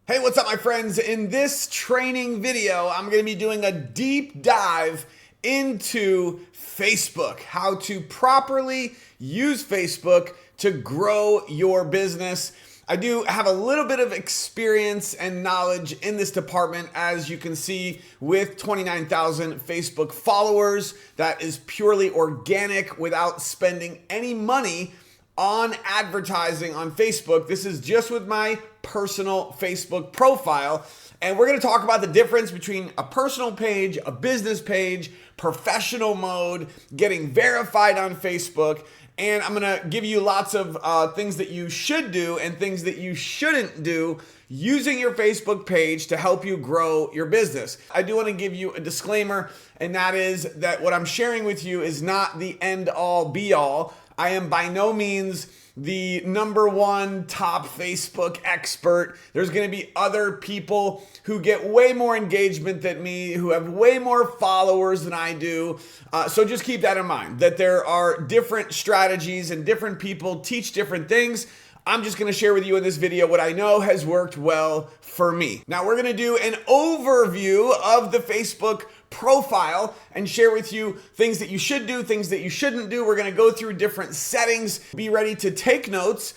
Hey, what's up, my friends? In this training video, I'm going to be doing a deep dive into Facebook, how to properly use Facebook to grow your business. I do have a little bit of experience and knowledge in this department, as you can see, with 29,000 Facebook followers. That is purely organic without spending any money on advertising on Facebook. This is just with my personal Facebook profile. And we're going to talk about the difference between a personal page, a business page, professional mode, getting verified on Facebook. And I'm going to give you lots of things that you should do and things that you shouldn't do using your Facebook page to help you grow your business. I do want to give you a disclaimer, and that is that what I'm sharing with you is not the end all be all. I am by no means the number one top Facebook expert. There's going to be other people who get way more engagement than me, who have way more followers than I do. So just keep that in mind, that there are different strategies and different people teach different things. I'm just going to share with you in this video what I know has worked well for me. Now we're going to do an overview of the Facebook profile and share with you things that you should do, things that you shouldn't do. We're going to go through different settings. Be ready to take notes.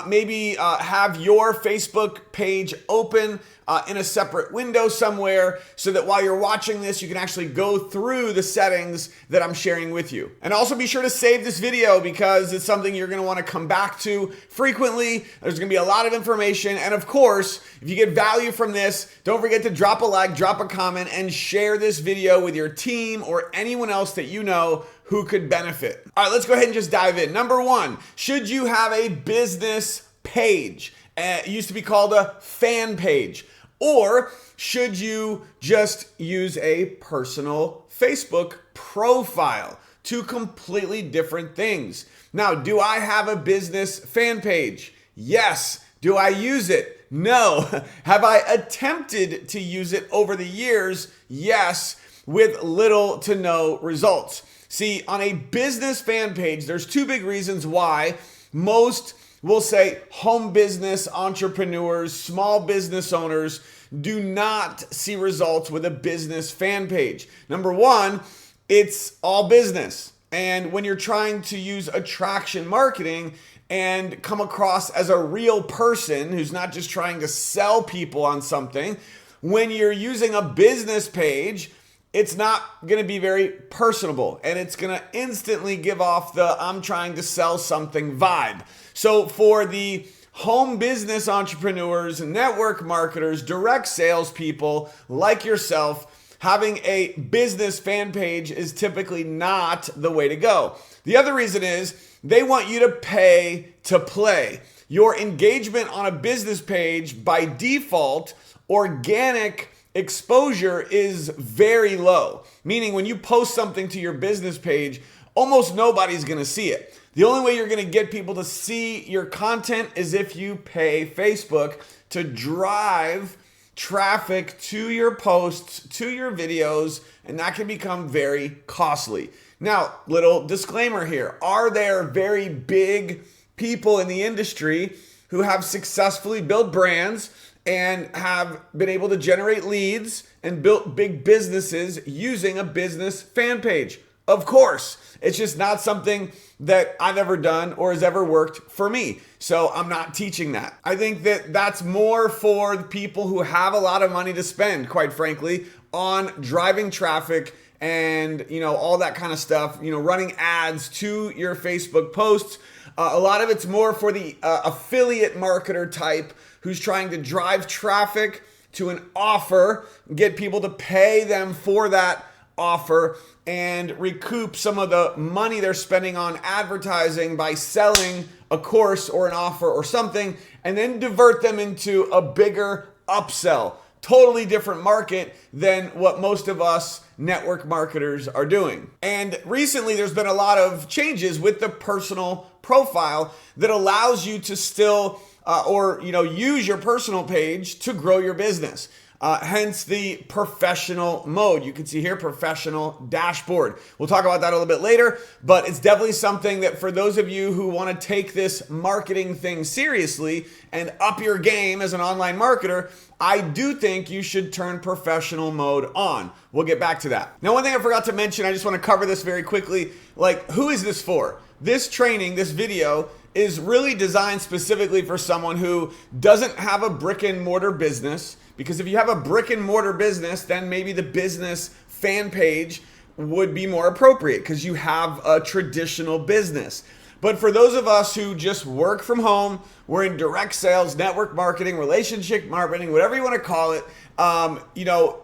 Maybe have your Facebook page open in a separate window somewhere so that while you're watching this, you can actually go through the settings that I'm sharing with you. And also be sure to save this video because it's something you're going to want to come back to frequently. There's going to be a lot of information. And of course, if you get value from this, don't forget to drop a like, drop a comment, and share this video with your team or anyone else that you know who could benefit. All right, let's go ahead and just dive in. Number one, should you have a business page? It used to be called a fan page. Or should you just use a personal Facebook profile? Two completely different things. Now, do I have a business fan page? Yes. Do I use it? No. Have I attempted to use it over the years? Yes, with little to no results. See, on a business fan page, there's two big reasons why most will say home business entrepreneurs, small business owners do not see results with a business fan page. Number one, it's all business. And when you're trying to use attraction marketing and come across as a real person who's not just trying to sell people on something, when you're using a business page, it's not going to be very personable, and it's going to instantly give off the I'm trying to sell something vibe. So for the home business entrepreneurs, network marketers, direct salespeople like yourself, having a business fan page is typically not the way to go. The other reason is they want you to pay to play. Your engagement on a business page by default, organic exposure is very low, meaning when you post something to your business page, almost nobody's going to see it. The only way you're going to get people to see your content is if you pay Facebook to drive traffic to your posts, to your videos, and that can become very costly. Now, little disclaimer here. Are there very big people in the industry who have successfully built brands and have been able to generate leads and built big businesses using a business fan page? Of course. It's just not something that I've ever done or has ever worked for me. So I'm not teaching that. I think that that's more for the people who have a lot of money to spend, quite frankly, on driving traffic and, all that kind of stuff, running ads to your Facebook posts. A lot of it's more for the affiliate marketer type who's trying to drive traffic to an offer, get people to pay them for that offer, and recoup some of the money they're spending on advertising by selling a course or an offer or something, and then divert them into a bigger upsell. Totally different market than what most of us network marketers are doing. And recently there's been a lot of changes with the personal profile that allows you to still use your personal page to grow your business. hence the professional mode. You can see here, professional dashboard. We'll talk about that a little bit later, but it's definitely something that for those of you who want to take this marketing thing seriously and up your game as an online marketer, I do think you should turn professional mode on. We'll get back to that. Now, one thing I forgot to mention, I just want to cover this very quickly. Like, who is this for? This training, this video, is really designed specifically for someone who doesn't have a brick and mortar business. Because if you have a brick and mortar business, then maybe the business fan page would be more appropriate because you have a traditional business. But for those of us who just work from home, we're in direct sales, network marketing, relationship marketing, whatever you want to call it,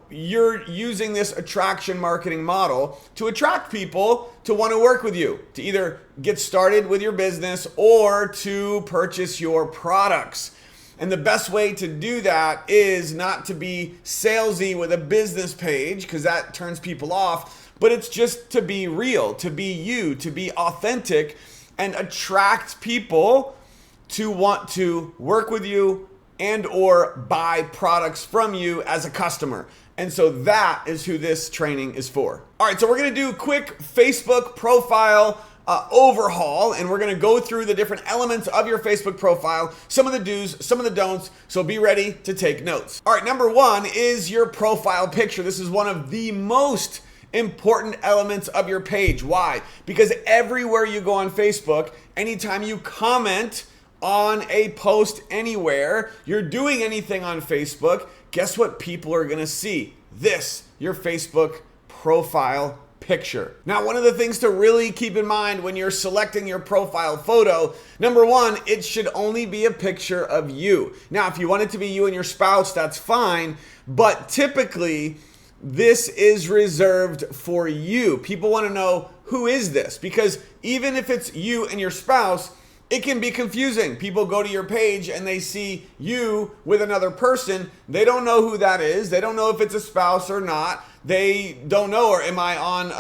you're using this attraction marketing model to attract people to want to work with you, to either get started with your business or to purchase your products. And the best way to do that is not to be salesy with a business page, because that turns people off, but it's just to be real, to be you, to be authentic, and attract people to want to work with you and or buy products from you as a customer. And so that is who this training is for. All right, so we're gonna do a quick Facebook profile overhaul, and we're gonna go through the different elements of your Facebook profile, some of the do's, some of the don'ts, so be ready to take notes. All right, number one is your profile picture. This is one of the most important elements of your page. Why? Because everywhere you go on Facebook, anytime you comment on a post anywhere, you're doing anything on Facebook, guess what people are gonna see? This, your Facebook profile picture. Now, one of the things to really keep in mind when you're selecting your profile photo, number one, it should only be a picture of you. Now, if you want it to be you and your spouse, that's fine, but typically, this is reserved for you. People want to know, who is this? Because even if it's you and your spouse, it can be confusing. People go to your page and they see you with another person. They don't know who that is. They don't know if it's a spouse or not. They don't know, or am I on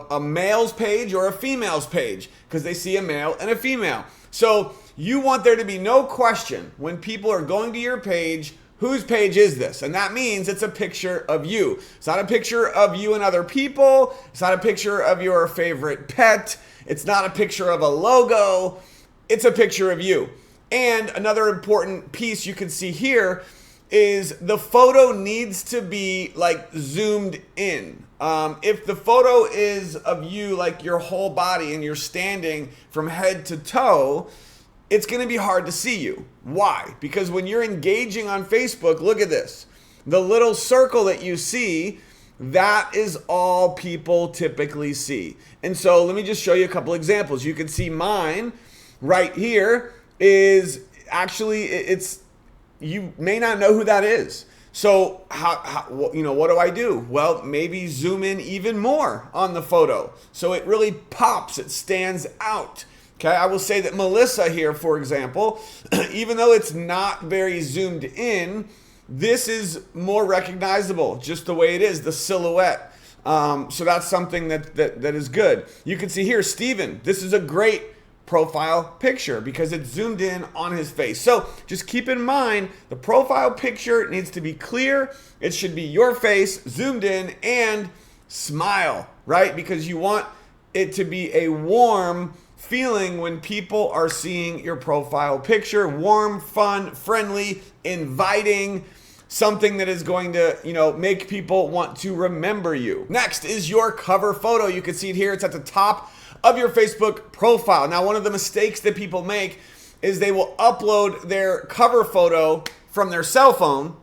a male's page or a female's page? Because they see a male and a female. So you want there to be no question when people are going to your page, whose page is this? And that means it's a picture of you. It's not a picture of you and other people. It's not a picture of your favorite pet. It's not a picture of a logo. It's a picture of you. And another important piece you can see here is the photo needs to be like zoomed in. If the photo is of you, like your whole body, and you're standing from head to toe, it's going to be hard to see you. Why? Because when you're engaging on Facebook, look at this. The little circle that you see, that is all people typically see. And so let me just show you a couple examples. You can see mine right here is actually, you may not know who that is. So what do I do? Well, maybe zoom in even more on the photo so it really pops, it stands out. Okay, I will say that Melissa here, for example, even though it's not very zoomed in, this is more recognizable, just the way it is, the silhouette. So that's something that is good. You can see here, Steven, this is a great profile picture because it's zoomed in on his face. So just keep in mind, the profile picture needs to be clear. It should be your face, zoomed in, and smile, right? Because you want it to be a warm feeling when people are seeing your profile picture. Warm, fun, friendly, inviting, something that is going to, make people want to remember you. Next is your cover photo. You can see it here. It's at the top of your Facebook profile. Now, one of the mistakes that people make is they will upload their cover photo from their cell phone,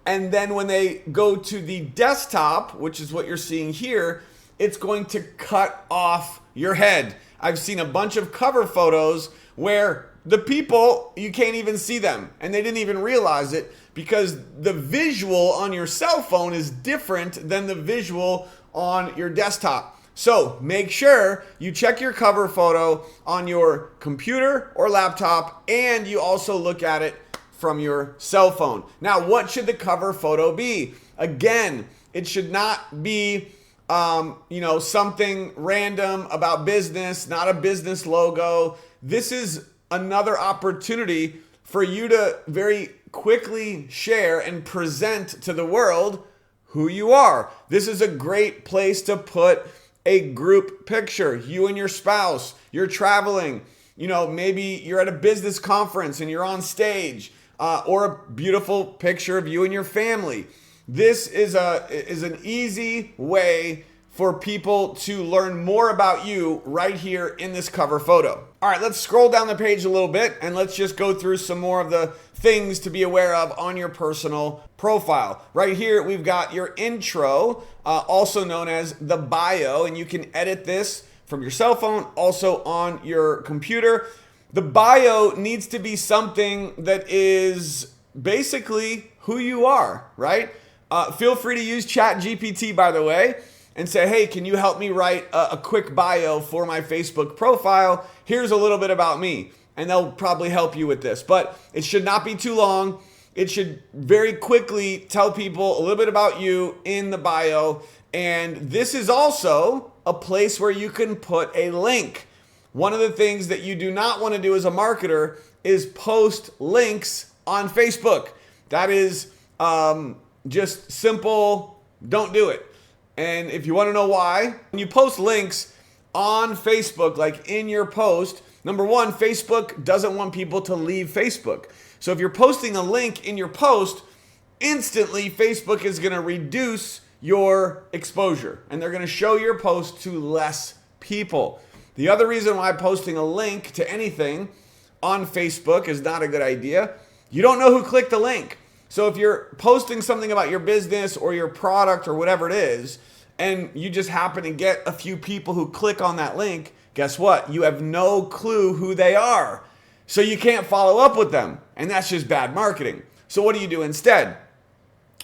and then when they go to the desktop, which is what you're seeing here, it's going to cut off your head. I've seen a bunch of cover photos where the people, you can't even see them, and they didn't even realize it because the visual on your cell phone is different than the visual on your desktop. So make sure you check your cover photo on your computer or laptop, and you also look at it from your cell phone. Now, what should the cover photo be? Again, it should not be something random about business, not a business logo. This is another opportunity for you to very quickly share and present to the world who you are. This is a great place to put a group picture. You and your spouse, you're traveling. Maybe you're at a business conference and you're on stage, or a beautiful picture of you and your family. This is an easy way for people to learn more about you right here in this cover photo. All right, let's scroll down the page a little bit and let's just go through some more of the things to be aware of on your personal profile. Right here, we've got your intro, also known as the bio, and you can edit this from your cell phone, also on your computer. The bio needs to be something that is basically who you are, right? Feel free to use ChatGPT, by the way, and say, hey, can you help me write a quick bio for my Facebook profile? Here's a little bit about me. And they'll probably help you with this. But it should not be too long. It should very quickly tell people a little bit about you in the bio. And this is also a place where you can put a link. One of the things that you do not want to do as a marketer is post links on Facebook. That is just simple. Don't do it. And if you want to know why, when you post links on Facebook, like in your post, number one, Facebook doesn't want people to leave Facebook. So if you're posting a link in your post, instantly Facebook is going to reduce your exposure and they're going to show your post to less people. The other reason why posting a link to anything on Facebook is not a good idea, you don't know who clicked the link. So if you're posting something about your business or your product or whatever it is, and you just happen to get a few people who click on that link, guess what? You have no clue who they are. So you can't follow up with them. And that's just bad marketing. So what do you do instead?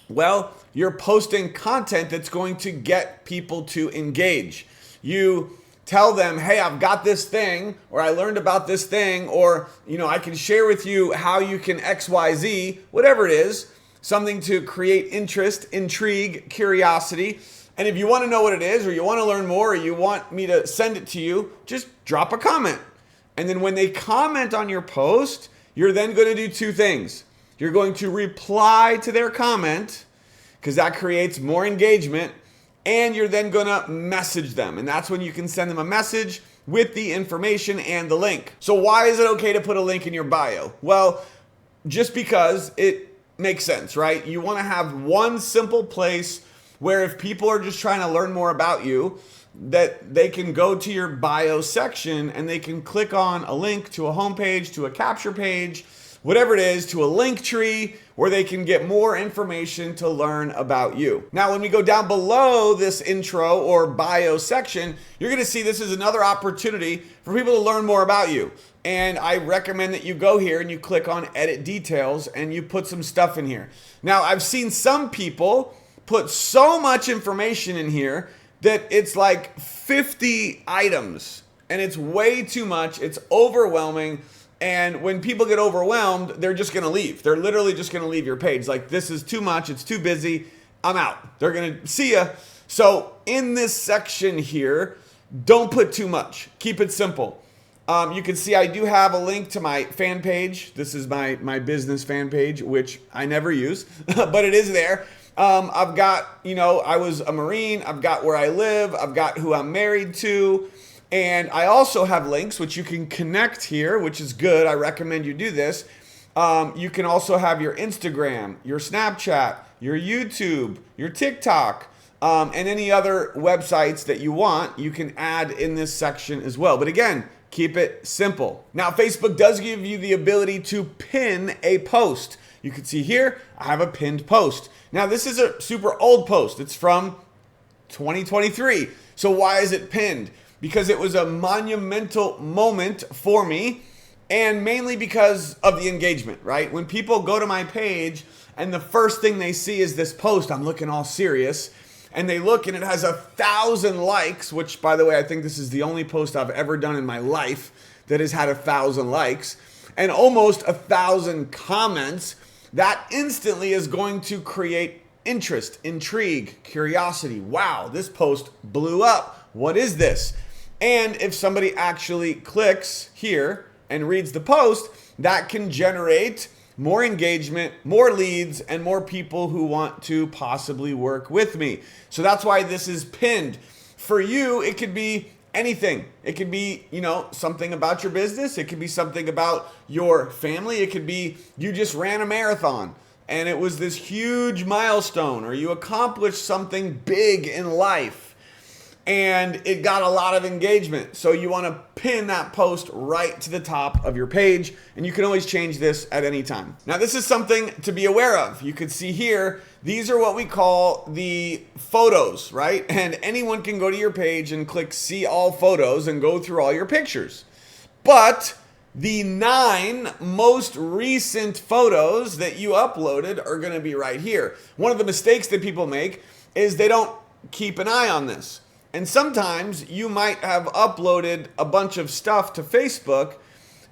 Well, you're posting content that's going to get people to engage. You tell them, hey, I've got this thing, or I learned about this thing, or I can share with you how you can XYZ, whatever it is, something to create interest, intrigue, curiosity. And if you want to know what it is, or you want to learn more, or you want me to send it to you, just drop a comment. And then when they comment on your post, you're then going to do two things. You're going to reply to their comment, because that creates more engagement, and you're then going to message them. And that's when you can send them a message with the information and the link. So why is it okay to put a link in your bio? Well, just because it makes sense, right? You want to have one simple place where if people are just trying to learn more about you, that they can go to your bio section and they can click on a link to a homepage, to a capture page, whatever it is, to a link tree where they can get more information to learn about you. Now, when we go down below this intro or bio section, you're going to see this is another opportunity for people to learn more about you. And I recommend that you go here and you click on edit details and you put some stuff in here. Now, I've seen some people put so much information in here that it's like 50 items and it's way too much. It's overwhelming. And when people get overwhelmed, they're just going to leave. They're literally just going to leave your page. Like, this is too much. It's too busy. I'm out. They're going to see ya. So in this section here, don't put too much. Keep it simple. You can see I do have a link to my fan page. This is my business fan page, which I never use, but it is there. I've got, I was a Marine. I've got where I live. I've got who I'm married to. And I also have links which you can connect here, which is good. I recommend you do this. You can also have your Instagram, your Snapchat, your YouTube, your TikTok, and any other websites that you want, you can add in this section as well. But again, keep it simple. Now, Facebook does give you the ability to pin a post. You can see here, I have a pinned post. Now, this is a super old post. It's from 2023. So why is it pinned? Because it was a monumental moment for me, and mainly because of the engagement, right? When people go to my page and the first thing they see is this post, I'm looking all serious, and they look and it has 1,000 likes, which, by the way, I think this is the only post I've ever done in my life that has had 1,000 likes, and almost 1,000 comments. That instantly is going to create interest, intrigue, curiosity. Wow, this post blew up. What is this? And if somebody actually clicks here and reads the post, that can generate more engagement, more leads, and more people who want to possibly work with me. So that's why this is pinned. For you, it could be anything. It could be, something about your business. It could be something about your family. It could be you just ran a marathon and it was this huge milestone, or you accomplished something big in life and it got a lot of engagement. So you want to pin that post right to the top of your page, and you can always change this at any time. Now, this is something to be aware of. You could see here, these are what we call the photos, right? And anyone can go to your page and click see all photos and go through all your pictures. But the 9 most recent photos that you uploaded are going to be right here. One of the mistakes that people make is they don't keep an eye on this. And sometimes you might have uploaded a bunch of stuff to Facebook,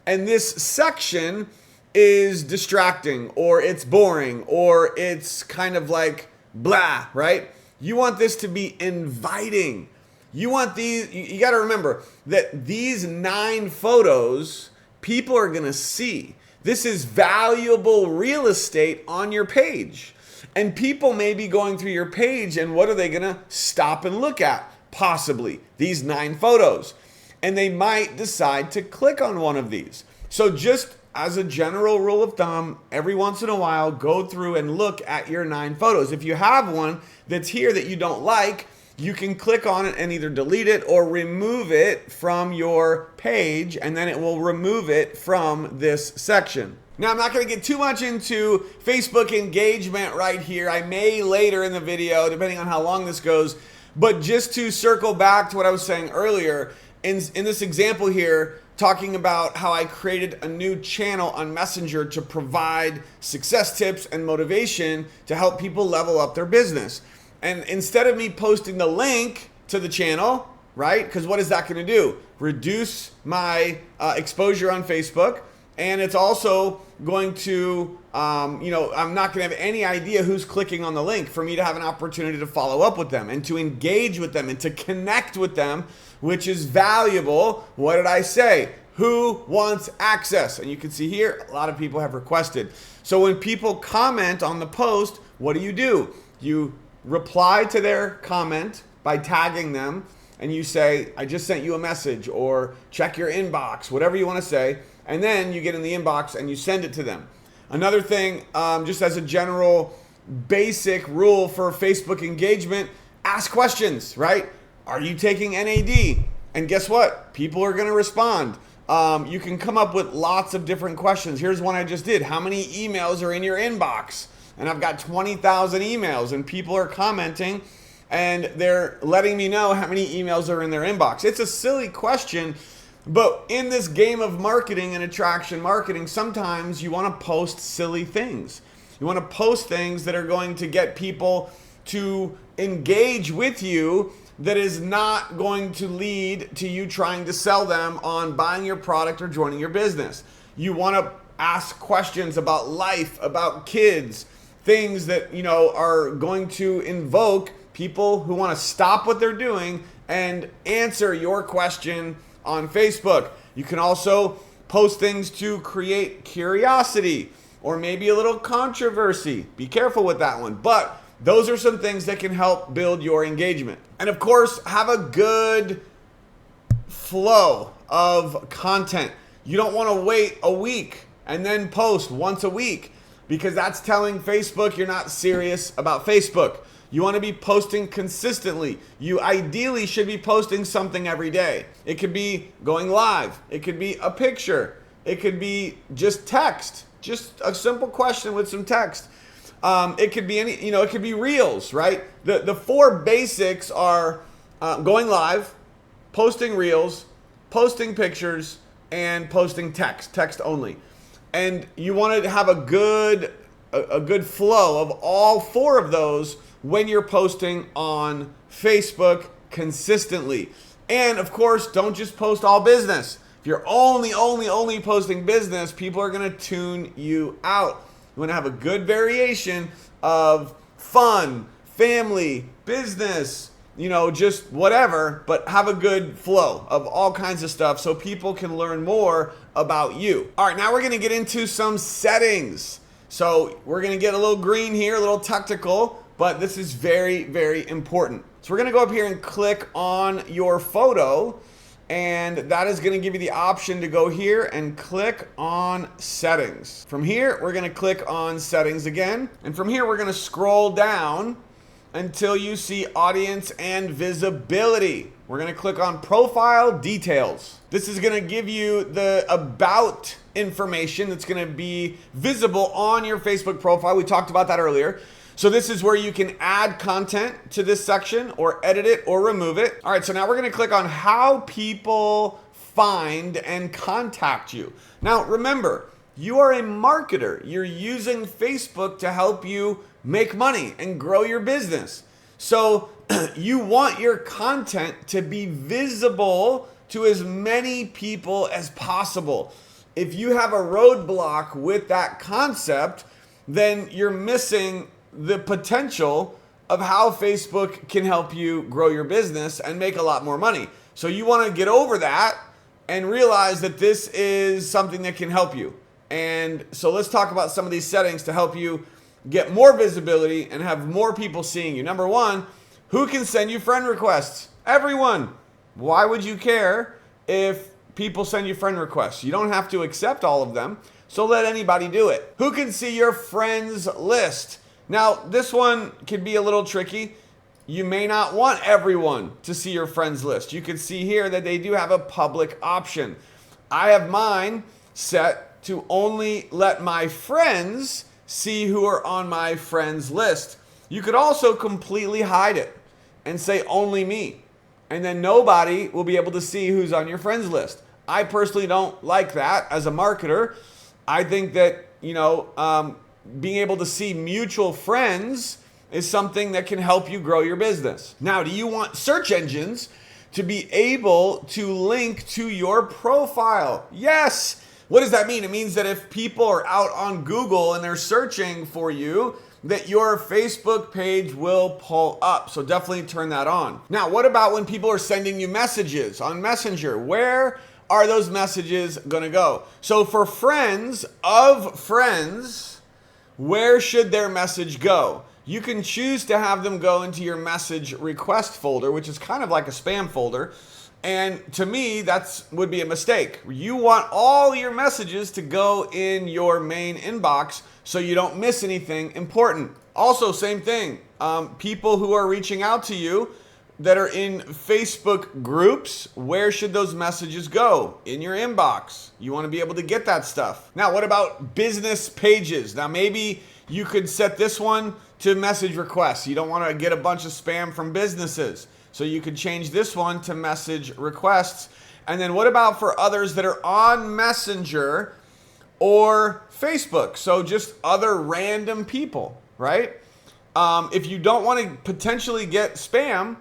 and this section is distracting, or it's boring, or it's kind of like blah, right? You want this to be inviting. You want these, you got to remember that these 9 photos people are going to see. This is valuable real estate on your page. And people may be going through your page, and what are they going to stop and look at? Possibly these 9 photos. And they might decide to click on one of these. So just as a general rule of thumb, every once in a while, go through and look at your 9 photos. If you have one that's here that you don't like, you can click on it and either delete it or remove it from your page, and then it will remove it from this section. Now, I'm not going to get too much into Facebook engagement right here. I may later in the video, depending on how long this goes. But just to circle back to what I was saying earlier, in this example here, talking about how I created a new channel on Messenger to provide success tips and motivation to help people level up their business. And instead of me posting the link to the channel, right? Because what is that going to do? Reduce my exposure on Facebook. And it's also going to, I'm not going to have any idea who's clicking on the link for me to have an opportunity to follow up with them and to engage with them and to connect with them, which is valuable. What did I say? Who wants access? And you can see here, a lot of people have requested. So when people comment on the post, what do? You reply to their comment by tagging them, and you say, I just sent you a message, or check your inbox, whatever you want to say. And then you get in the inbox and you send it to them. Another thing, just as a general basic rule for Facebook engagement, ask questions, right? Are you taking NAD? And guess what? People are going to respond. You can come up with lots of different questions. Here's one I just did. How many emails are in your inbox? And I've got 20,000 emails, and people are commenting and they're letting me know how many emails are in their inbox. It's a silly question. But in this game of marketing and attraction marketing, sometimes you want to post silly things. You want to post things that are going to get people to engage with you, that is not going to lead to you trying to sell them on buying your product or joining your business. You want to ask questions about life, about kids, things that, are going to invoke people who want to stop what they're doing and answer your question on Facebook. You can also post things to create curiosity or maybe a little controversy. Be careful with that one. But those are some things that can help build your engagement. And of course, have a good flow of content. You don't want to wait a week and then post once a week, because that's telling Facebook you're not serious about Facebook. You want to be posting consistently. You ideally should be posting something every day. It could be going live. It could be a picture. It could be just text, just a simple question with some text. It could be it could be reels, right? The 4 basics are going live, posting reels, posting pictures, and posting text only. And you want to have a good flow of all 4 of those when you're posting on Facebook consistently. And of course, don't just post all business. If you're only posting business, people are going to tune you out. You want to have a good variation of fun, family, business, just whatever, but have a good flow of all kinds of stuff so people can learn more about you. All right, now we're gonna get into some settings. So we're gonna get a little green here, a little technical, but this is very, very important. So we're gonna go up here and click on your photo, and that is gonna give you the option to go here and click on settings. From here, we're gonna click on settings again, and from here, we're gonna scroll down until you see audience and visibility. We're gonna click on profile details. This is gonna give you the about information that's gonna be visible on your Facebook profile. We talked about that earlier. So this is where you can add content to this section or edit it or remove it. All right, so now we're gonna click on how people find and contact you. Now remember, you are a marketer. You're using Facebook to help you make money and grow your business. So you want your content to be visible to as many people as possible. If you have a roadblock with that concept, then you're missing the potential of how Facebook can help you grow your business and make a lot more money. So you want to get over that and realize that this is something that can help you. And so let's talk about some of these settings to help you get more visibility and have more people seeing you. Number one, who can send you friend requests? Everyone. Why would you care if people send you friend requests? You don't have to accept all of them, so let anybody do it. Who can see your friends list? Now, this one can be a little tricky. You may not want everyone to see your friends list. You can see here that they do have a public option. I have mine set to only let my friends see who are on my friends list. You could also completely hide it and say only me, and then nobody will be able to see who's on your friends list. I personally don't like that as a marketer. I think that, being able to see mutual friends is something that can help you grow your business. Now, do you want search engines to be able to link to your profile? Yes. What does that mean? It means that if people are out on Google and they're searching for you, that your Facebook page will pull up. So definitely turn that on. Now, what about when people are sending you messages on Messenger? Where are those messages gonna go? So for friends of friends, where should their message go? You can choose to have them go into your message request folder, which is kind of like a spam folder. And to me, that would be a mistake. You want all your messages to go in your main inbox so you don't miss anything important. Also, same thing. People who are reaching out to you that are in Facebook groups, where should those messages go? In your inbox. You want to be able to get that stuff. Now, what about business pages? Now, maybe you could set this one to message requests. You don't want to get a bunch of spam from businesses. So you could change this one to message requests. And then what about for others that are on Messenger or Facebook? So just other random people, right? If you don't want to potentially get spam,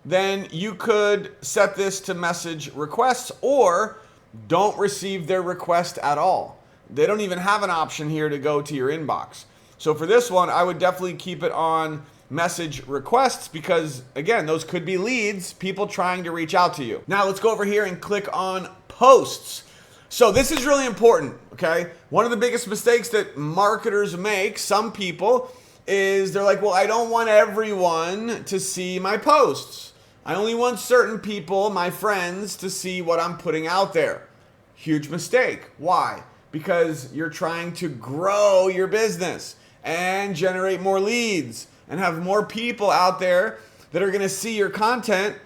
then you could set this to message requests or don't receive their request at all. They don't even have an option here to go to your inbox. So for this one, I would definitely keep it on message requests because, again, those could be leads, people trying to reach out to you. Now let's go over here and click on posts. So this is really important, okay? One of the biggest mistakes that marketers make, some people, is they're like, well, I don't want everyone to see my posts. I only want certain people, my friends, to see what I'm putting out there. Huge mistake. Why? Because you're trying to grow your business and generate more leads and have more people out there that are going to see your content,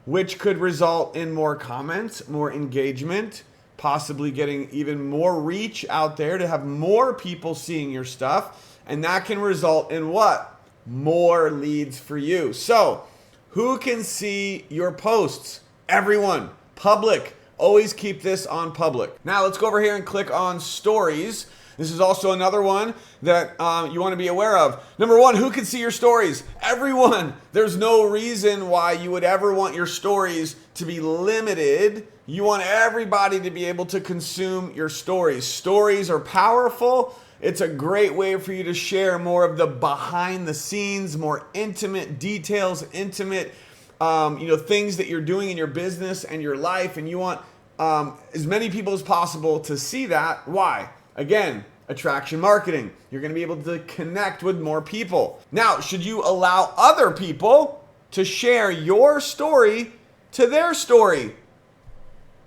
which could result in more comments, more engagement, possibly getting even more reach out there to have more people seeing your stuff. And that can result in what? More leads for you. So who can see your posts? Everyone. Public. Always keep this on public. Now let's go over here and click on stories. This is also another one that you want to be aware of. Number one, who can see your stories? Everyone. There's no reason why you would ever want your stories to be limited. You want everybody to be able to consume your stories. Stories are powerful. It's a great way for you to share more of the behind the scenes, more intimate details, intimate things that you're doing in your business and your life, and you want as many people as possible to see that. Why? Again, attraction marketing. You're going to be able to connect with more people. Now, should you allow other people to share your story to their story?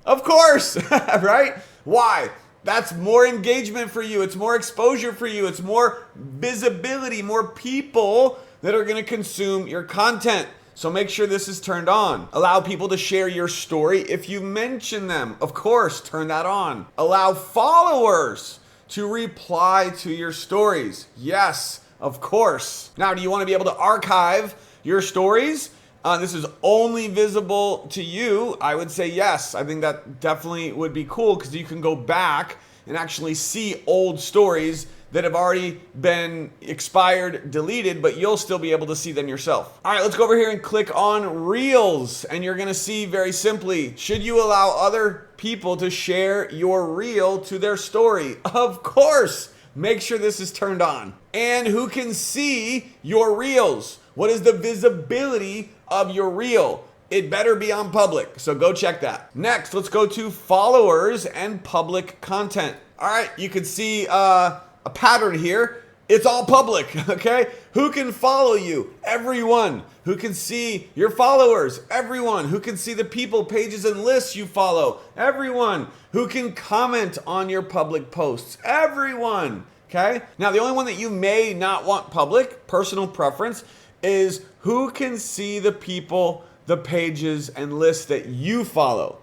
Of course, right? Why? That's more engagement for you. It's more exposure for you. It's more visibility, more people that are going to consume your content. So make sure this is turned on. Allow people to share your story if you mention them. Of course, turn that on. Allow followers to reply to your stories. Yes, of course. Now, do you want to be able to archive your stories? This is only visible to you. I would say yes. I think that definitely would be cool because you can go back and actually see old stories that have already been expired, deleted, but you'll still be able to see them yourself. All right, let's go over here and click on Reels. And you're gonna see very simply, should you allow other people to share your reel to their story? Of course. Make sure this is turned on. And who can see your reels? What is the visibility of your reel? It better be on public, so go check that. Next, let's go to followers and public content. All right, you can see a pattern here. It's all public, okay? Who can follow you? Everyone. Who can see your followers? Everyone. Who can see the people, pages, and lists you follow? Everyone. Who can comment on your public posts? Everyone, okay? Now, the only one that you may not want public, personal preference, is who can see the people, the pages, and lists that you follow.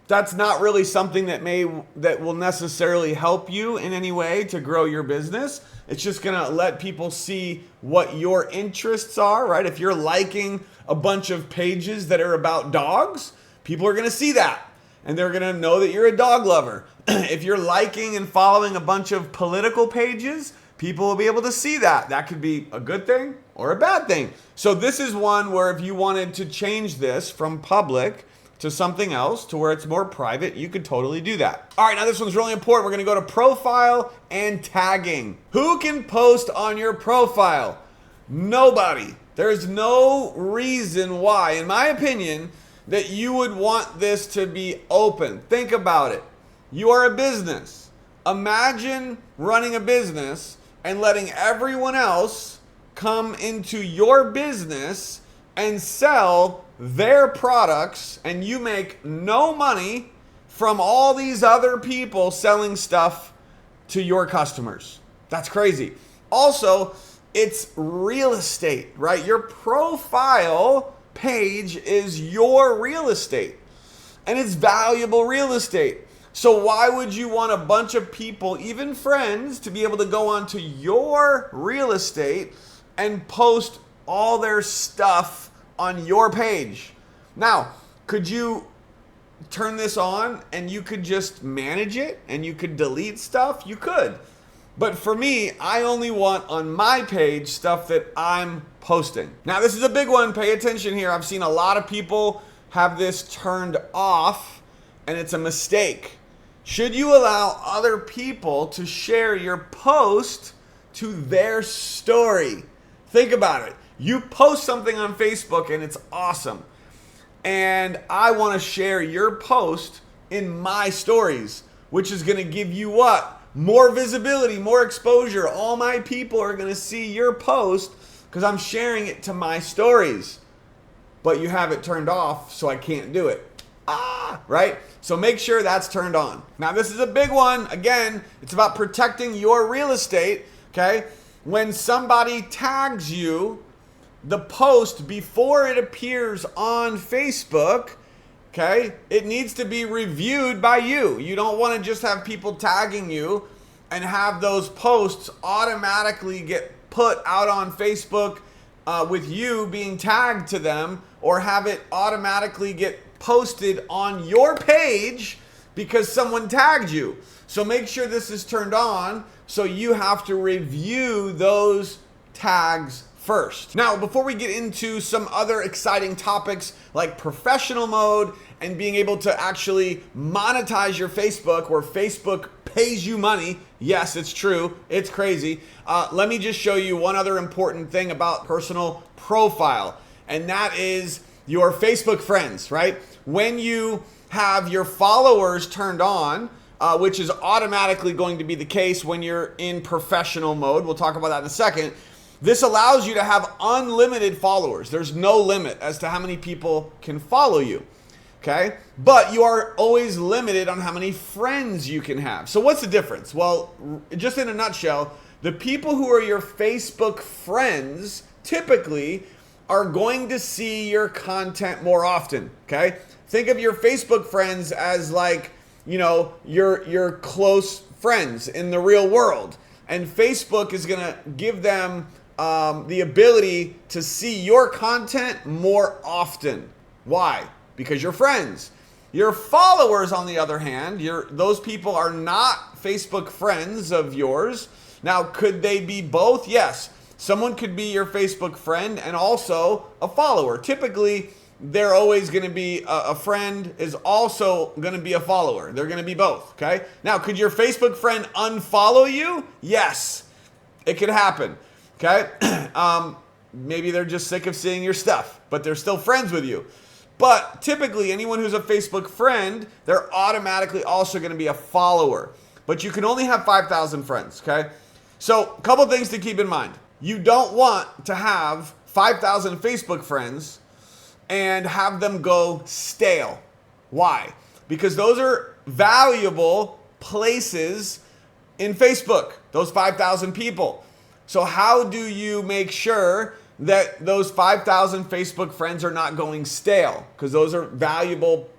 That's not really something that will necessarily help you in any way to grow your business. It's just gonna let people see what your interests are, right? If you're liking a bunch of pages that are about dogs, people are gonna see that and they're gonna know that you're a dog lover. If you're liking and following a bunch of political pages, people will be able to see that. That could be a good thing or a bad thing. So this is one where if you wanted to change this from public to something else, to where it's more private, you could totally do that. All right, now this one's really important. We're gonna go to profile and tagging. Who can post on your profile? Nobody. There's no reason why, in my opinion, that you would want this to be open. Think about it. You are a business. Imagine running a business and letting everyone else come into your business and sell their products, and you make no money from all these other people selling stuff to your customers. That's crazy. Also, it's real estate, right? Your profile page is your real estate, and it's valuable real estate. So why would you want a bunch of people, even friends, to be able to go onto your real estate and post all their stuff on your page? Now, could you turn this on and you could just manage it and you could delete stuff? You could. But for me, I only want on my page stuff that I'm posting. Now, this is a big one. Pay attention here. I've seen a lot of people have this turned off, and it's a mistake. Should you allow other people to share your post to their story? Think about it. You post something on Facebook and it's awesome. And I want to share your post in my stories, which is going to give you what? More visibility, more exposure. All my people are going to see your post because I'm sharing it to my stories. But you have it turned off, so I can't do it. Right? So make sure that's turned on. Now, this is a big one. Again, it's about protecting your real estate, okay? When somebody tags you, the post before it appears on Facebook, okay, it needs to be reviewed by you. You don't want to just have people tagging you and have those posts automatically get put out on Facebook with you being tagged to them, or have it automatically get posted on your page because someone tagged you. So make sure this is turned on, so you have to review those tags first. Now, before we get into some other exciting topics like professional mode and being able to actually monetize your Facebook, where Facebook pays you money. Yes, it's true. It's crazy. Let me just show you one other important thing about personal profile. And that is your Facebook friends, right? When you have your followers turned on, which is automatically going to be the case when you're in professional mode. We'll talk about that in a second. This allows you to have unlimited followers. There's no limit as to how many people can follow you. Okay? But you are always limited on how many friends you can have. So what's the difference? Well, just in a nutshell, the people who are your Facebook friends typically are going to see your content more often. Okay? Think of your Facebook friends as like, your close friends in the real world. And Facebook is going to give them the ability to see your content more often. Why? Because you're friends. Your followers, on the other hand, those people are not Facebook friends of yours. Now, could they be both? Yes. Someone could be your Facebook friend and also a follower. Typically, they're always going to be a friend is also going to be a follower. They're going to be both, okay? Now, could your Facebook friend unfollow you? Yes, it could happen, okay? Maybe they're just sick of seeing your stuff, but they're still friends with you. But typically, anyone who's a Facebook friend, they're automatically also going to be a follower. But you can only have 5,000 friends, okay? So, a couple things to keep in mind. You don't want to have 5,000 Facebook friends and have them go stale. Why? Because those are valuable places in Facebook, those 5,000 people. So how do you make sure that those 5,000 Facebook friends are not going stale? Because those are valuable,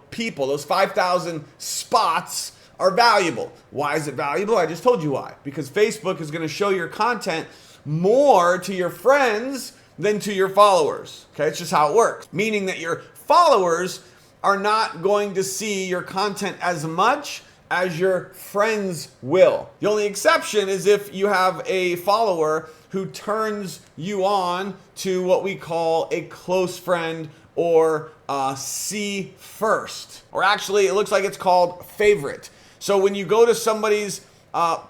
people. Those 5,000 spots are valuable. Why is it valuable? I just told you why. Because Facebook is going to show your content more to your friends than to your followers. Okay, it's just how it works. Meaning that your followers are not going to see your content as much as your friends will. The only exception is if you have a follower who turns you on to what we call a close friend or see first. Or actually, it looks like it's called favorite. So when you go to somebody's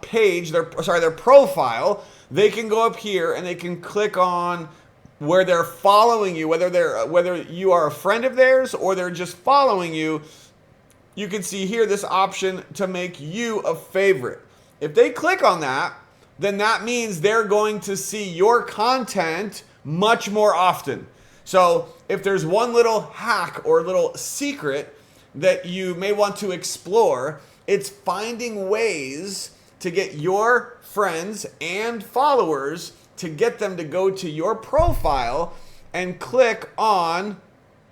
page, their profile, they can go up here and they can click on where they're following you, whether you are a friend of theirs or they're just following you. You can see here this option to make you a favorite. If they click on that, then that means they're going to see your content much more often. So if there's one little hack or little secret that you may want to explore, it's finding ways to get your friends and followers to get them to go to your profile and click on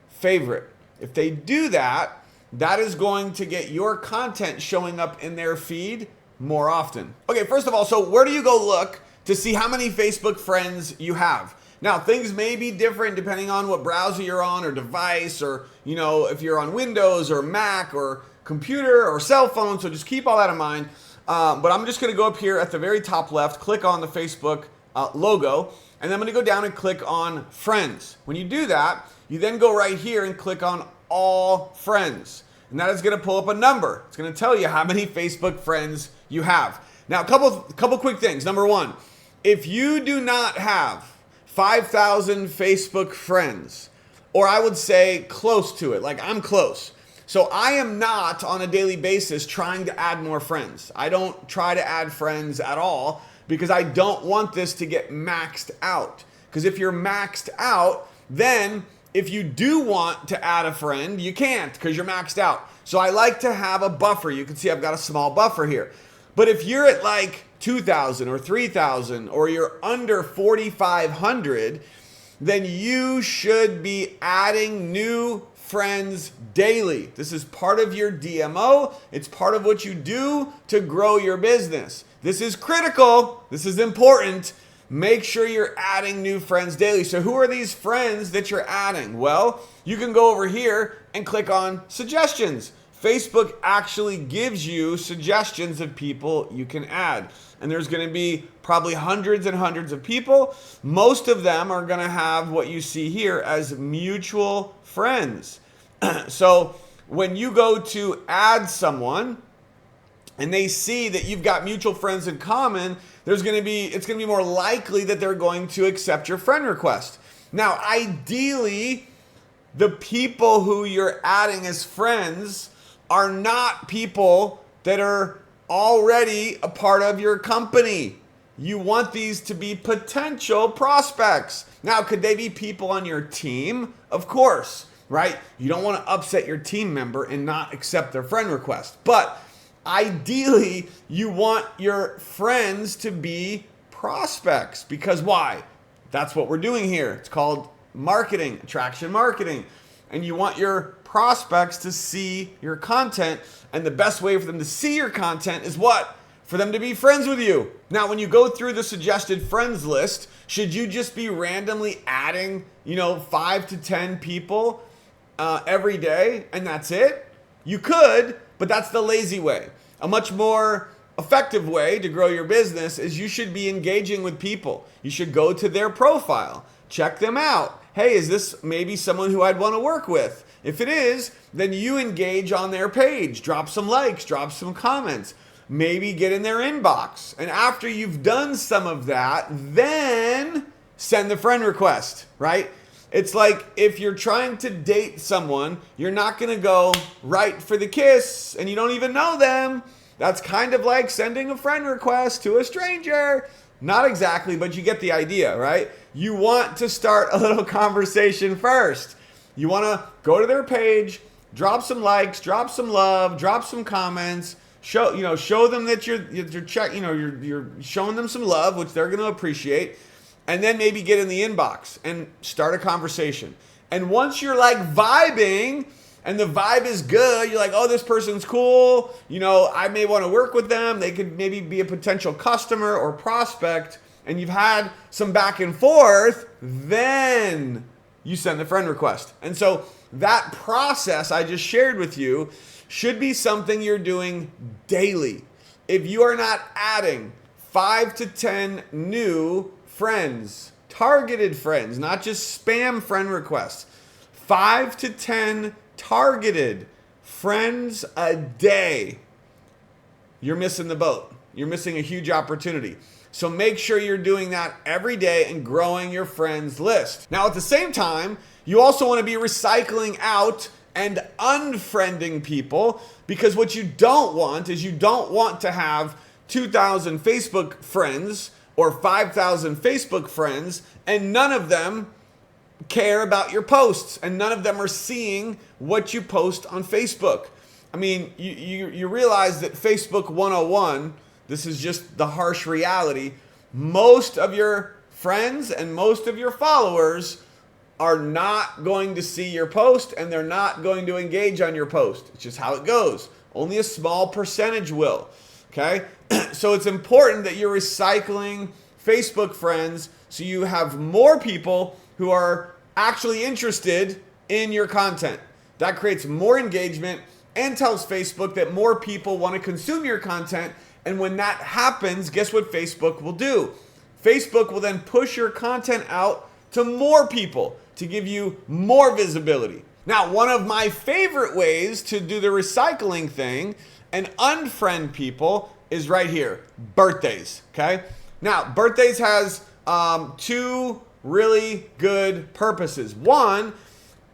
favorite. If they do that, that is going to get your content showing up in their feed more often. Okay, first of all, so where do you go look to see how many Facebook friends you have? Now, things may be different depending on what browser you're on or device, or if you're on Windows or Mac or computer or cell phone, so just keep all that in mind. But I'm just going to go up here at the very top left, click on the Facebook logo, and then I'm going to go down and click on friends. When you do that, you then go right here and click on all friends, and that is going to pull up a number. It's going to tell you how many Facebook friends you have. Now, a couple quick things. Number one, if you do not have 5,000 Facebook friends, or I would say close to it, like I'm close. So I am not on a daily basis trying to add more friends. I don't try to add friends at all because I don't want this to get maxed out. Because if you're maxed out, then if you do want to add a friend, you can't because you're maxed out. So I like to have a buffer. You can see I've got a small buffer here. But if you're at like 2,000 or 3,000 or you're under 4,500, then you should be adding new friends daily. This is part of your DMO. It's part of what you do to grow your business. This is critical. This is important. Make sure you're adding new friends daily. So who are these friends that you're adding? Well, you can go over here and click on suggestions. Facebook actually gives you suggestions of people you can add. And there's going to be probably hundreds and hundreds of people. Most of them are going to have what you see here as mutual friends. So when you go to add someone and they see that you've got mutual friends in common, it's going to be more likely that they're going to accept your friend request. Now, ideally, the people who you're adding as friends are not people that are already a part of your company. You want these to be potential prospects. Now, could they be people on your team? Of course, right? You don't want to upset your team member and not accept their friend request. But ideally, you want your friends to be prospects. Because why? That's what we're doing here. It's called marketing, attraction marketing. And you want your prospects to see your content. And the best way for them to see your content is what? For them to be friends with you. Now, when you go through the suggested friends list, should you just be randomly adding, 5 to 10 people every day and that's it? You could, but that's the lazy way. A much more effective way to grow your business is you should be engaging with people. You should go to their profile, check them out. Hey, is this maybe someone who I'd want to work with? If it is, then you engage on their page, drop some likes, drop some comments, maybe get in their inbox. And after you've done some of that, then send the friend request, right? It's like if you're trying to date someone, you're not going to go right for the kiss and you don't even know them. That's kind of like sending a friend request to a stranger. Not exactly, but you get the idea, right? You want to start a little conversation first. You want to go to their page, drop some likes, drop some love, drop some comments, show them that you're showing them some love, which they're going to appreciate, and then maybe get in the inbox and start a conversation. And once you're like vibing and the vibe is good, you're like, oh, this person's cool. I may want to work with them. They could maybe be a potential customer or prospect. And you've had some back and forth, then you send the friend request. And so that process I just shared with you should be something you're doing daily. If you are not adding 5 to 10 new friends, targeted friends, not just spam friend requests, 5 to 10 targeted friends a day, you're missing the boat. You're missing a huge opportunity. So make sure you're doing that every day and growing your friends list. Now, at the same time, you also want to be recycling out and unfriending people, because what you don't want is you don't want to have 2,000 Facebook friends or 5,000 Facebook friends and none of them care about your posts and none of them are seeing what you post on Facebook. I mean, you realize that Facebook 101, this is just the harsh reality. Most of your friends and most of your followers are not going to see your post and they're not going to engage on your post. It's just how it goes. Only a small percentage will. Okay? So it's important that you're recycling Facebook friends so you have more people who are actually interested in your content. That creates more engagement and tells Facebook that more people want to consume your content. And when that happens, guess what Facebook will do? Facebook will then push your content out to more people to give you more visibility. Now, one of my favorite ways to do the recycling thing and unfriend people is right here, birthdays, okay? Now, birthdays has two really good purposes. One,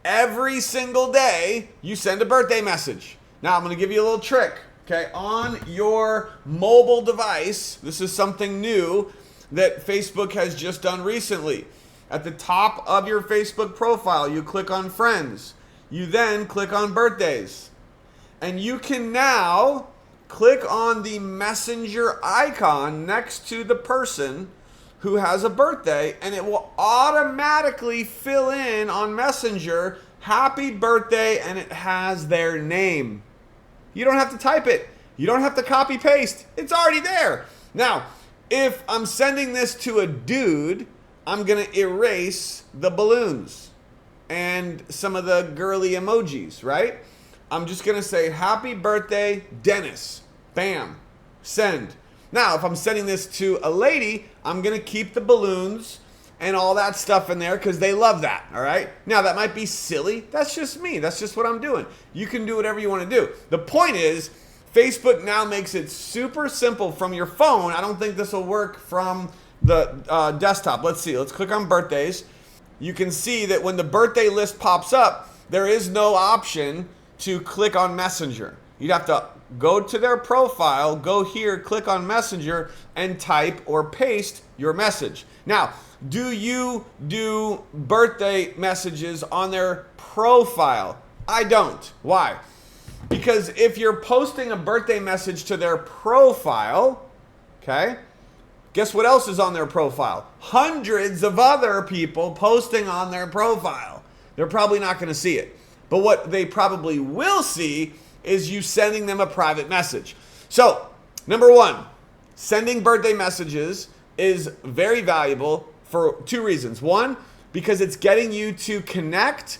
every single day you send a birthday message. Now, I'm gonna give you a little trick. Okay, on your mobile device, this is something new that Facebook has just done recently. At the top of your Facebook profile, you click on friends. You then click on birthdays. And you can now click on the messenger icon next to the person who has a birthday, and it will automatically fill in on Messenger, happy birthday, and it has their name. You don't have to type it. You don't have to copy paste. It's already there. Now, if I'm sending this to a dude, I'm going to erase the balloons and some of the girly emojis, right? I'm just going to say, happy birthday, Dennis. Bam. Send. Now, if I'm sending this to a lady, I'm going to keep the balloons and all that stuff in there because they love that, all right? Now, that might be silly. That's just me. That's just what I'm doing. You can do whatever you want to do. The point is, Facebook now makes it super simple from your phone. I don't think this will work from the desktop. Let's see. Let's click on birthdays. you can see that when the birthday list pops up, there is no option to click on Messenger. You'd have to go to their profile, go here, click on Messenger, and type or paste your message. Now, do you do birthday messages on their profile? I don't. Why? Because if you're posting a birthday message to their profile, okay, guess what else is on their profile? Hundreds of other people posting on their profile. They're probably not going to see it. But what they probably will see is you sending them a private message. So, number one, sending birthday messages is very valuable for two reasons. One, because it's getting you to reconnect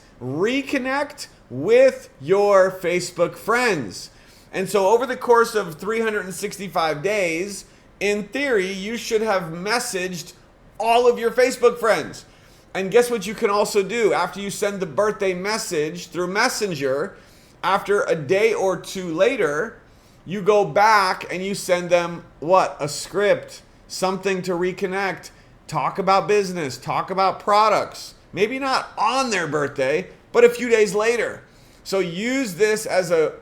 with your Facebook friends. And so over the course of 365 days, in theory, you should have messaged all of your Facebook friends. And guess what you can also do after you send the birthday message through Messenger? After a day or two later, you go back and you send them what? A script, something to reconnect, talk about business, talk about products. Maybe not on their birthday, but a few days later. So use this as a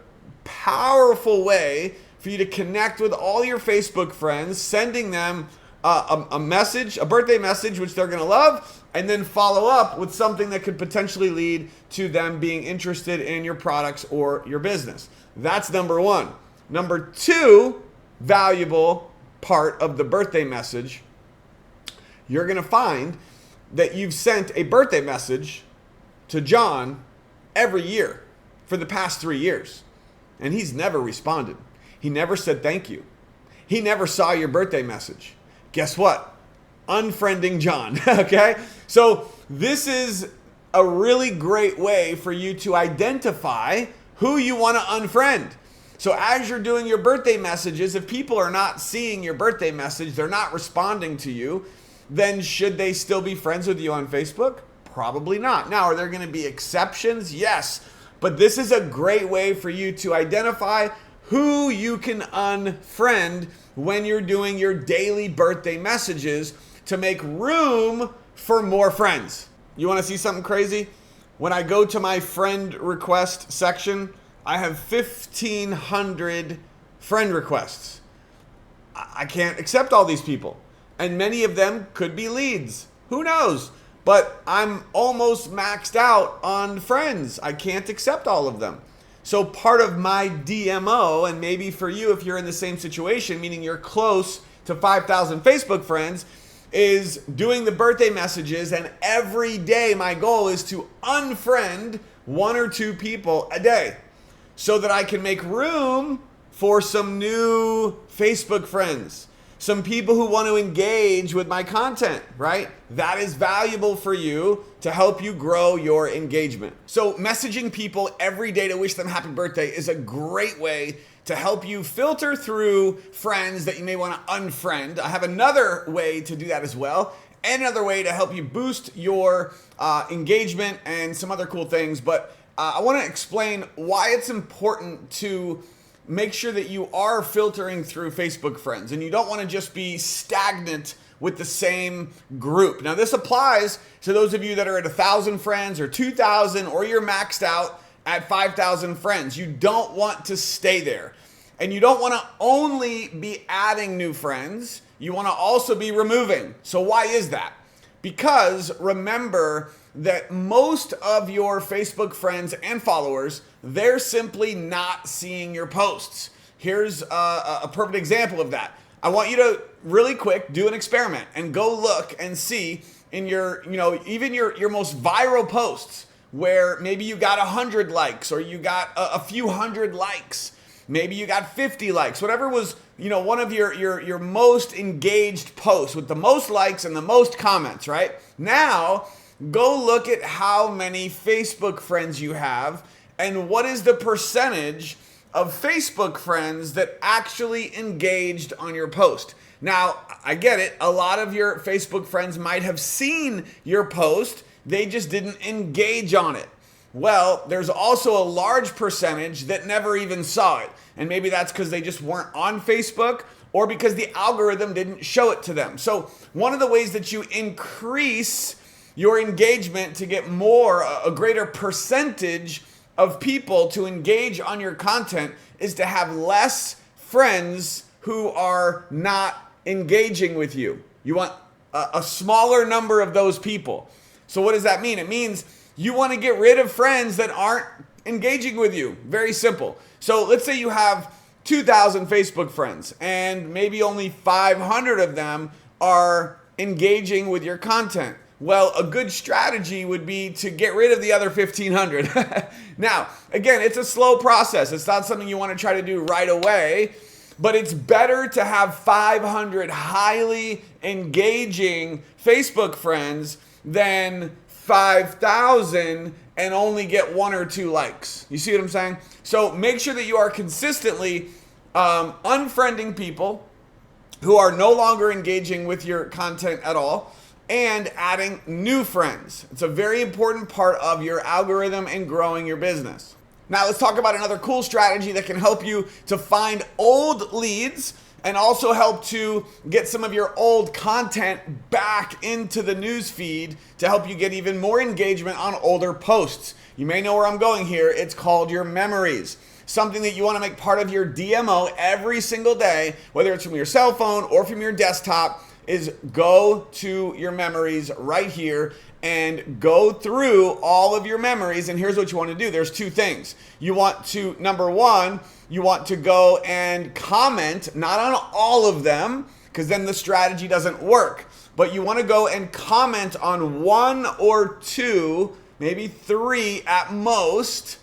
powerful way for you to connect with all your Facebook friends, sending them a message, a birthday message, which they're going to love, and then follow up with something that could potentially lead to them being interested in your products or your business. That's number one. Number two, valuable part of the birthday message, you're going to find that you've sent a birthday message to John every year for the past 3 years, and he's never responded. He never said thank you. He never saw your birthday message. Guess what? Unfriending John, okay? So this is a really great way for you to identify who you want to unfriend. So as you're doing your birthday messages, if people are not seeing your birthday message, they're not responding to you, then should they still be friends with you on Facebook? Probably not. Now, are there going to be exceptions? Yes. But this is a great way for you to identify who you can unfriend when you're doing your daily birthday messages to make room for more friends. You want to see something crazy? When I go to my friend request section, I have 1,500 friend requests. I can't accept all these people. And many of them could be leads. Who knows? But I'm almost maxed out on friends. I can't accept all of them. So part of my DMO, and maybe for you if you're in the same situation, meaning you're close to 5,000 Facebook friends, is doing the birthday messages, and every day my goal is to unfriend 1 or 2 people a day so that I can make room for some new Facebook friends, some people who want to engage with my content, right? That is valuable for you to help you grow your engagement. So messaging people every day to wish them happy birthday is a great way to help you filter through friends that you may want to unfriend. I have another way to do that as well. Another way to help you boost your engagement and some other cool things. But I want to explain why it's important to make sure that you are filtering through Facebook friends and you don't want to just be stagnant with the same group. Now, this applies to those of you that are at 1,000 friends or 2,000, or you're maxed out at 5,000 friends. You don't want to stay there. And you don't want to only be adding new friends. You want to also be removing. So why is that? Because remember that most of your Facebook friends and followers, they're simply not seeing your posts. Here's a perfect example of that. I want you to really quick do an experiment and go look and see in your, even your most viral posts where maybe you got 100 likes or you got a few hundred likes. Maybe you got 50 likes, whatever was, one of your most engaged posts with the most likes and the most comments, right? Now, go look at how many Facebook friends you have and what is the percentage of Facebook friends that actually engaged on your post. Now, I get it. A lot of your Facebook friends might have seen your post. They just didn't engage on it. Well, there's also a large percentage that never even saw it. And maybe that's because they just weren't on Facebook or because the algorithm didn't show it to them. So one of the ways that you increase your engagement to get a greater percentage of people to engage on your content is to have less friends who are not engaging with you. You want a smaller number of those people. So what does that mean? It means you want to get rid of friends that aren't engaging with you. Very simple. So let's say you have 2,000 Facebook friends and maybe only 500 of them are engaging with your content. Well, a good strategy would be to get rid of the other 1,500. Now, again, it's a slow process. It's not something you want to try to do right away, but it's better to have 500 highly engaging Facebook friends than 5,000 and only get 1 or 2 likes. You see what I'm saying? So make sure that you are consistently unfriending people who are no longer engaging with your content at all, and adding new friends. It's a very important part of your algorithm and growing your business. Now let's talk about another cool strategy that can help you to find old leads and also help to get some of your old content back into the news feed to help you get even more engagement on older posts. You may know where I'm going here. It's called your memories. Something that you want to make part of your DMO every single day, whether it's from your cell phone or from your desktop, is go to your memories right here and go through all of your memories. And here's what you want to do. There's 2 things. You want to, number 1, you want to go and comment, not on all of them, because then the strategy doesn't work. But you want to go and comment on 1 or 2, maybe 3 at most,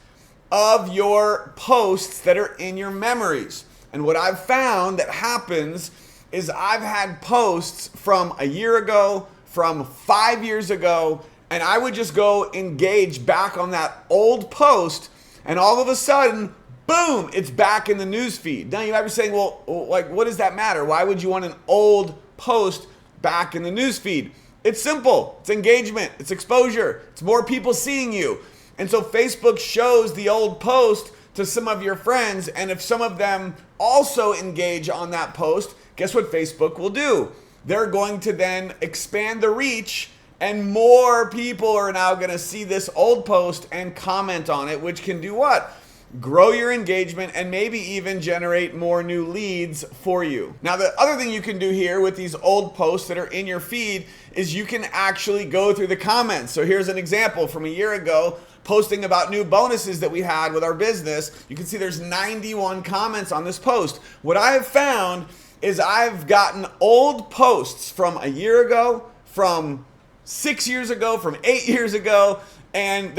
of your posts that are in your memories. And what I've found that happens is I've had posts from a year ago, from 5 years ago, and I would just go engage back on that old post, and all of a sudden, boom, it's back in the news feed. Now you might be saying, well, like, what does that matter? Why would you want an old post back in the news feed? It's simple. It's engagement. It's exposure. It's more people seeing you. And so Facebook shows the old post to some of your friends, and if some of them also engage on that post, guess what Facebook will do? They're going to then expand the reach, and more people are now going to see this old post and comment on it, which can do what? Grow your engagement and maybe even generate more new leads for you. Now, the other thing you can do here with these old posts that are in your feed is you can actually go through the comments. So here's an example from a year ago, posting about new bonuses that we had with our business. You can see there's 91 comments on this post. What I have found is I've gotten old posts from a year ago, from 6 years ago, from 8 years ago, and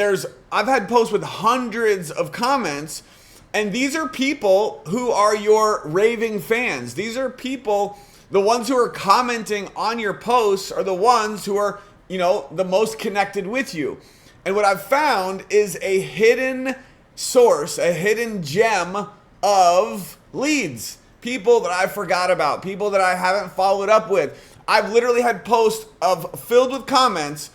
I've had posts with hundreds of comments, and these are people who are your raving fans. These are people, the ones who are commenting on your posts are the ones who are, the most connected with you. And what I've found is a hidden source, a hidden gem of leads. People that I forgot about, people that I haven't followed up with. I've literally had posts filled with comments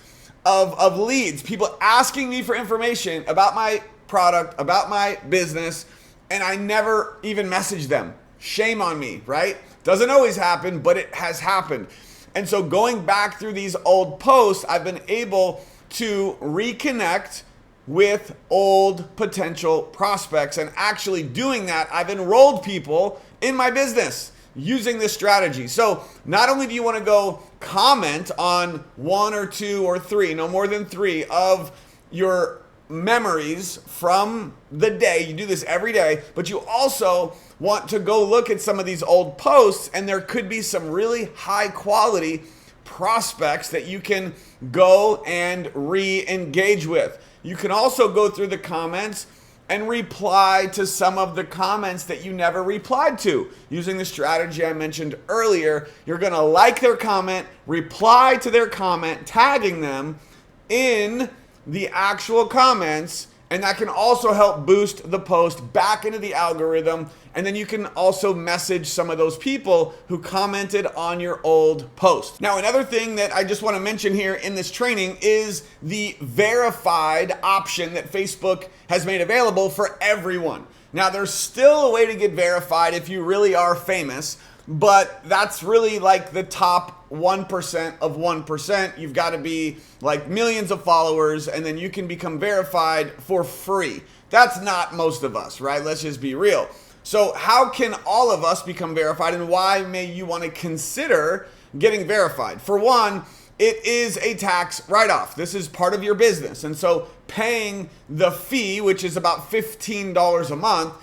of leads, people asking me for information about my product, about my business, and I never even messaged them. Shame on me, right? Doesn't always happen, but it has happened. And so going back through these old posts, I've been able to reconnect with old potential prospects. And actually doing that, I've enrolled people in my business using this strategy. So not only do you want to go comment on 1 or 2 or 3, no more than 3 of your memories from the day, you do this every day, but you also want to go look at some of these old posts, and there could be some really high quality prospects that you can go and re-engage with. You can also go through the comments and reply to some of the comments that you never replied to. Using the strategy I mentioned earlier, you're gonna like their comment, reply to their comment, tagging them in the actual comments, and that can also help boost the post back into the algorithm. And then you can also message some of those people who commented on your old post. Now, another thing that I just want to mention here in this training is the verified option that Facebook has made available for everyone. Now, there's still a way to get verified if you really are famous, but that's really like the top 1% of 1%. You've got to be like millions of followers, and then you can become verified for free. That's not most of us, right? Let's just be real. So how can all of us become verified, and why may you want to consider getting verified? For one, it is a tax write-off. This is part of your business. And so paying the fee, which is about $15 a month,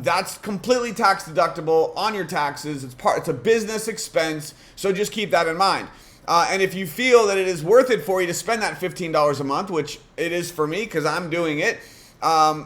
that's completely tax deductible on your taxes. It's a business expense. So just keep that in mind. And if you feel that it is worth it for you to spend that $15 a month, which it is for me because I'm doing it,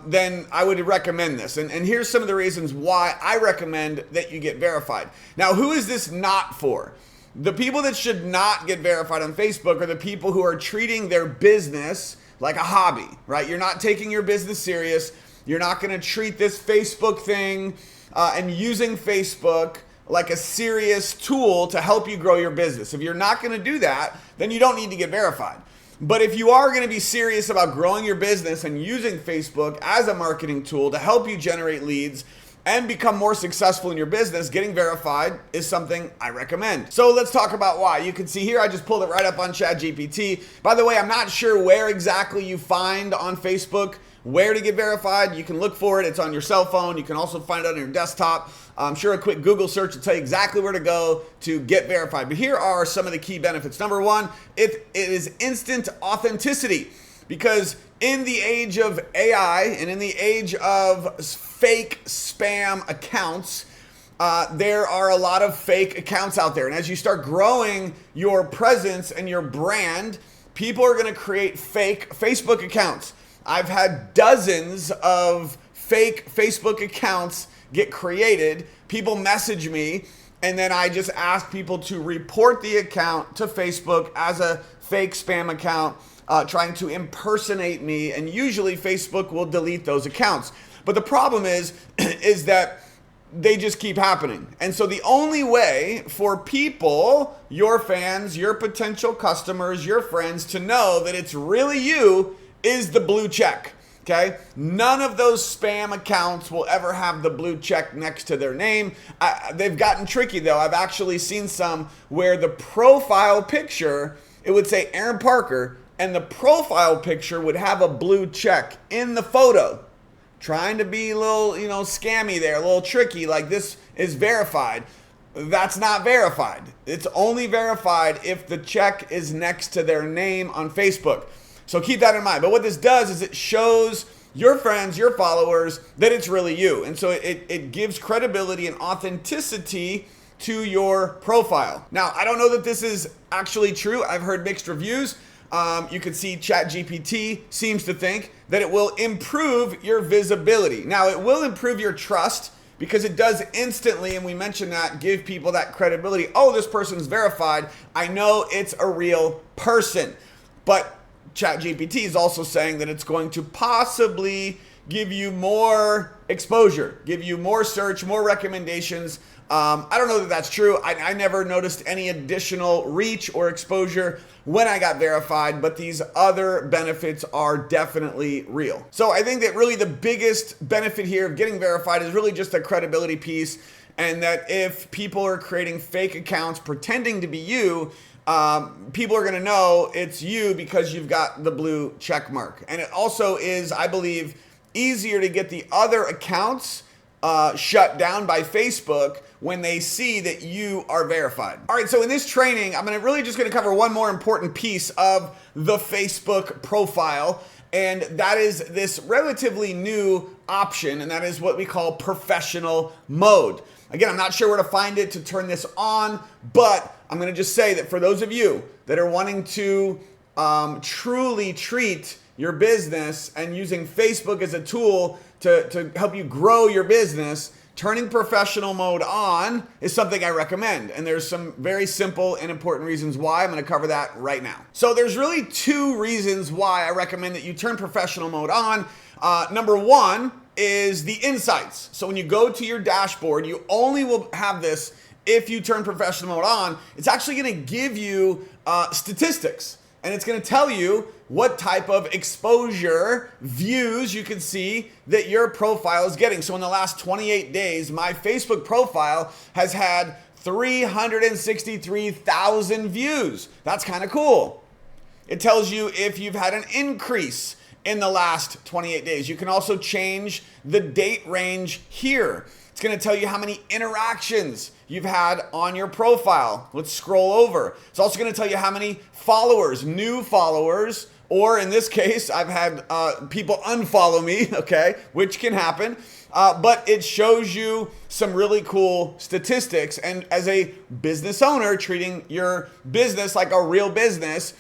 then I would recommend this. And here's some of the reasons why I recommend that you get verified. Now, who is this not for? The people that should not get verified on Facebook are the people who are treating their business like a hobby, right? You're not taking your business serious. You're not going to treat this Facebook thing and using Facebook like a serious tool to help you grow your business. If you're not going to do that, then you don't need to get verified. But if you are going to be serious about growing your business and using Facebook as a marketing tool to help you generate leads and become more successful in your business, getting verified is something I recommend. So let's talk about why. You can see here, I just pulled it right up on ChatGPT. By the way, I'm not sure where exactly you find on Facebook where to get verified. You can look for it. It's on your cell phone. You can also find it on your desktop. I'm sure a quick Google search will tell you exactly where to go to get verified. But here are some of the key benefits. Number one, it is instant authenticity, because in the age of AI and in the age of fake spam accounts, there are a lot of fake accounts out there. And as you start growing your presence and your brand, people are going to create fake Facebook accounts. I've had dozens of fake Facebook accounts get created. People message me, and then I just ask people to report the account to Facebook as a fake spam account, trying to impersonate me, and usually Facebook will delete those accounts. But the problem is that they just keep happening. And so the only way for people, your fans, your potential customers, your friends, to know that it's really you is the blue check. Okay? None of those spam accounts will ever have the blue check next to their name. They've gotten tricky though. I've actually seen some where the profile picture, it would say Aaron Parker, and the profile picture would have a blue check in the photo. Trying to be a little, scammy there, a little tricky, like this is verified. That's not verified. It's only verified if the check is next to their name on Facebook. So keep that in mind. But what this does is it shows your friends, your followers, that it's really you. And so it gives credibility and authenticity to your profile. Now, I don't know that this is actually true. I've heard mixed reviews. You can see ChatGPT seems to think that it will improve your visibility. Now, it will improve your trust because it does instantly, and we mentioned that, give people that credibility. Oh, this person's verified. I know it's a real person. But ChatGPT is also saying that it's going to possibly give you more exposure, give you more search, more recommendations. I don't know that that's true. I never noticed any additional reach or exposure when I got verified, but these other benefits are definitely real. So I think that really the biggest benefit here of getting verified is really just the credibility piece, and that if people are creating fake accounts pretending to be you, people are going to know it's you because you've got the blue check mark. And it also is, I believe, easier to get the other accounts shut down by Facebook when they see that you are verified. All right, so in this training, I'm really just going to cover one more important piece of the Facebook profile, and that is this relatively new option, and that is what we call professional mode. Again, I'm not sure where to find it to turn this on, but I'm going to just say that for those of you that are wanting to truly treat your business and using Facebook as a tool to help you grow your business, turning professional mode on is something I recommend. And there's some very simple and important reasons why. I'm going to cover that right now. So there's really two reasons why I recommend that you turn professional mode on. Number one is the insights. So when you go to your dashboard, you only will have this if you turn professional mode on. It's actually going to give you statistics. and it's going to tell you what type of exposure, views you can see that your profile is getting. So in the last 28 days, my Facebook profile has had 363,000 views. That's kind of cool. It tells you if you've had an increase in the last 28 days. You can also change the date range here. It's going to tell you how many interactions you've had on your profile. Let's scroll over. It's also going to tell you how many followers, new followers, or in this case, I've had people unfollow me, okay, which can happen. But it shows you some really cool statistics. And as a business owner, treating your business like a real business,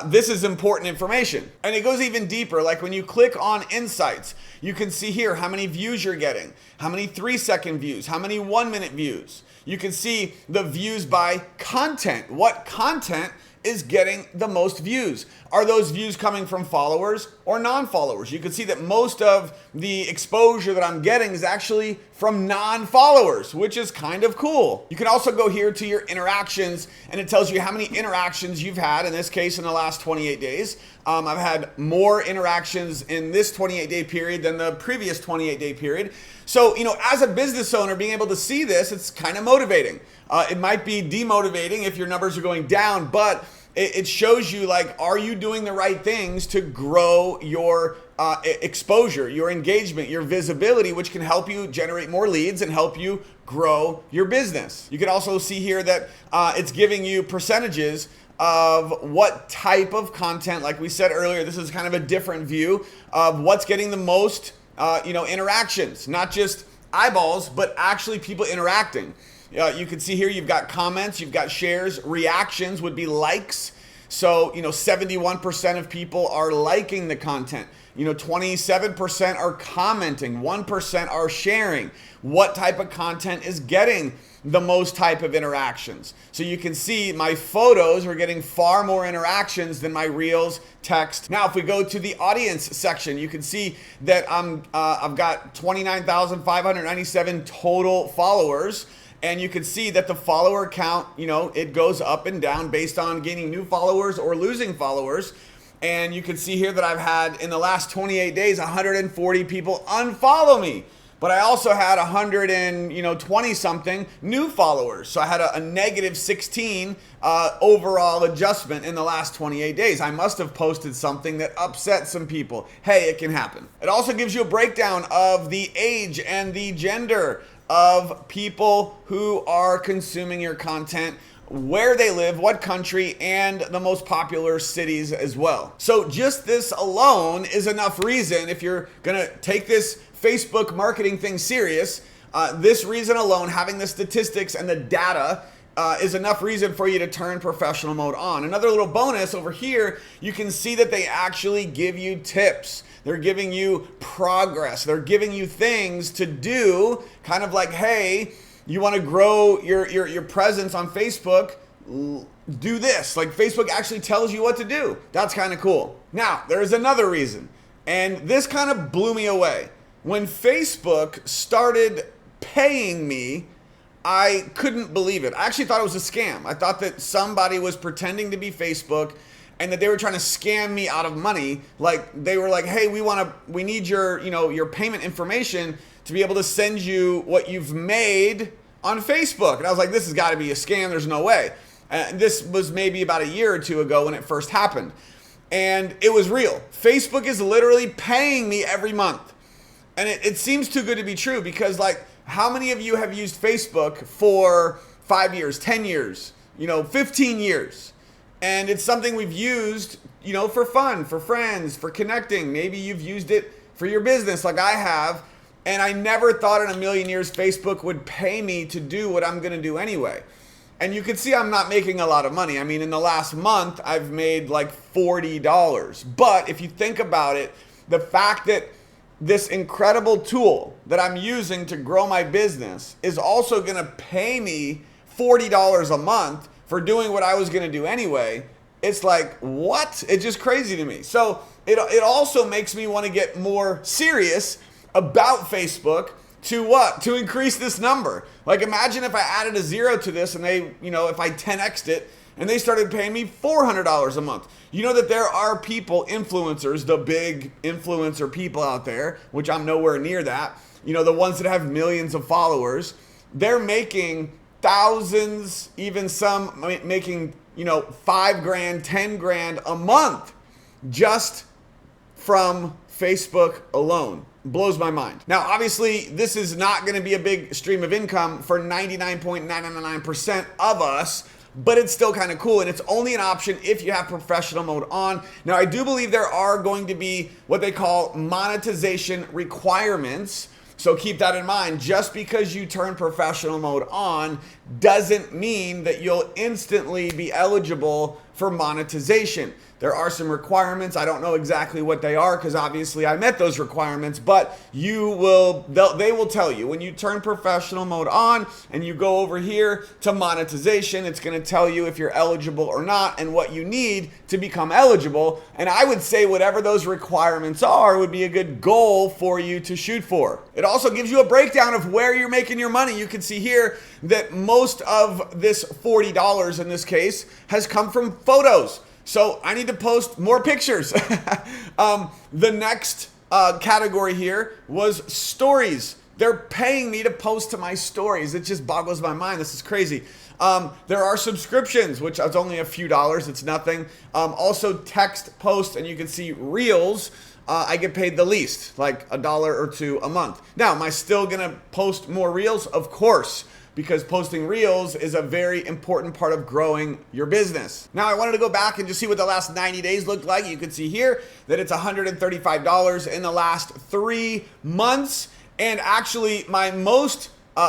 this is important information. And it goes even deeper. Like when you click on insights, you can see here how many views you're getting, how many 3-second views, how many 1-minute views. You can see the views by content. What content is getting the most views? Are those views coming from followers or non-followers? You can see that most of the exposure that I'm getting is actually from non-followers, which is kind of cool. You can also go here to your interactions, and it tells you how many interactions you've had, in this case in the last 28 days. I've had more interactions in this 28-day period than the previous 28-day period. So, as a business owner, being able to see this, it's kind of motivating. It might be demotivating if your numbers are going down, but it shows you, like, are you doing the right things to grow your exposure, your engagement, your visibility, which can help you generate more leads and help you grow your business. You can also see here that it's giving you percentages of what type of content. Like we said earlier, this is kind of a different view of what's getting the most interactions, not just eyeballs, but actually people interacting. You can see here you've got comments, you've got shares, reactions would be likes. So, 71% of people are liking the content. 27% are commenting, 1% are sharing. What type of content is getting the most type of interactions? So you can see my photos are getting far more interactions than my reels, text. Now, if we go to the audience section, you can see that I've got 29,597 total followers. And you can see that the follower count, it goes up and down based on gaining new followers or losing followers. And you can see here that I've had, in the last 28 days, 140 people unfollow me. But I also had 120 something new followers. So I had a negative 16 overall adjustment in the last 28 days. I must have posted something that upset some people. Hey, it can happen. It also gives you a breakdown of the age and the gender of people who are consuming your content, where they live, what country, and the most popular cities as well. So just this alone is enough reason, if you're gonna take this Facebook marketing thing serious, this reason alone, having the statistics and the data, is enough reason for you to turn professional mode on. Another little bonus over here, you can see that they actually give you tips. They're giving you progress. They're giving you things to do, kind of like, hey, you want to grow your presence on Facebook, do this. Like, Facebook actually tells you what to do. That's kind of cool. Now, there's another reason, and this kind of blew me away. When Facebook started paying me, I couldn't believe it. I actually thought it was a scam. I thought that somebody was pretending to be Facebook and that they were trying to scam me out of money. Like, they were like, hey, we need your, your payment information to be able to send you what you've made on Facebook. And I was like, this has got to be a scam. There's no way. This was maybe about a year or two ago when it first happened. And it was real. Facebook is literally paying me every month. And it seems too good to be true, because, like, how many of you have used Facebook for 5 years, 10 years, 15 years? And it's something we've used, for fun, for friends, for connecting. Maybe you've used it for your business like I have. And I never thought in a million years Facebook would pay me to do what I'm going to do anyway. And you can see I'm not making a lot of money. I mean, in the last month, I've made like $40. But if you think about it, the fact that this incredible tool that I'm using to grow my business is also going to pay me $40 a month for doing what I was going to do anyway, it's like, what? It's just crazy to me. So it also makes me want to get more serious about Facebook. To what? To increase this number. Like, imagine if I added a zero to this and they, if I 10x'd it, and they started paying me $400 a month. You know that there are people, influencers, the big influencer people out there, which I'm nowhere near that, you know, the ones that have millions of followers, they're making thousands, even some making, you know, $5,000, $10,000 a month just from Facebook alone. Blows my mind. Now, obviously, this is not going to be a big stream of income for 99.999% of us, but it's still kind of cool, and it's only an option if you have professional mode on. Now, I do believe there are going to be what they call monetization requirements. So keep that in mind. Just because you turn professional mode on doesn't mean that you'll instantly be eligible for monetization. There are some requirements. I don't know exactly what they are because obviously I met those requirements, but they will tell you when you turn professional mode on and you go over here to monetization, it's going to tell you if you're eligible or not and what you need to become eligible. And I would say whatever those requirements are would be a good goal for you to shoot for. It also gives you a breakdown of where you're making your money. You can see here that most of this $40 in this case has come from photos. So I need to post more pictures. The next category here was stories. They're paying me to post to my stories. It just boggles my mind. This is crazy. There are subscriptions, which is only a few dollars. It's nothing. Also text posts, and you can see reels. I get paid the least, like $1 or $2 a month. Now, am I still gonna post more reels? Of course, because posting reels is a very important part of growing your business. Now, I wanted to go back and just see what the last 90 days looked like. You can see here that it's $135 in the last 3 months. And actually, my most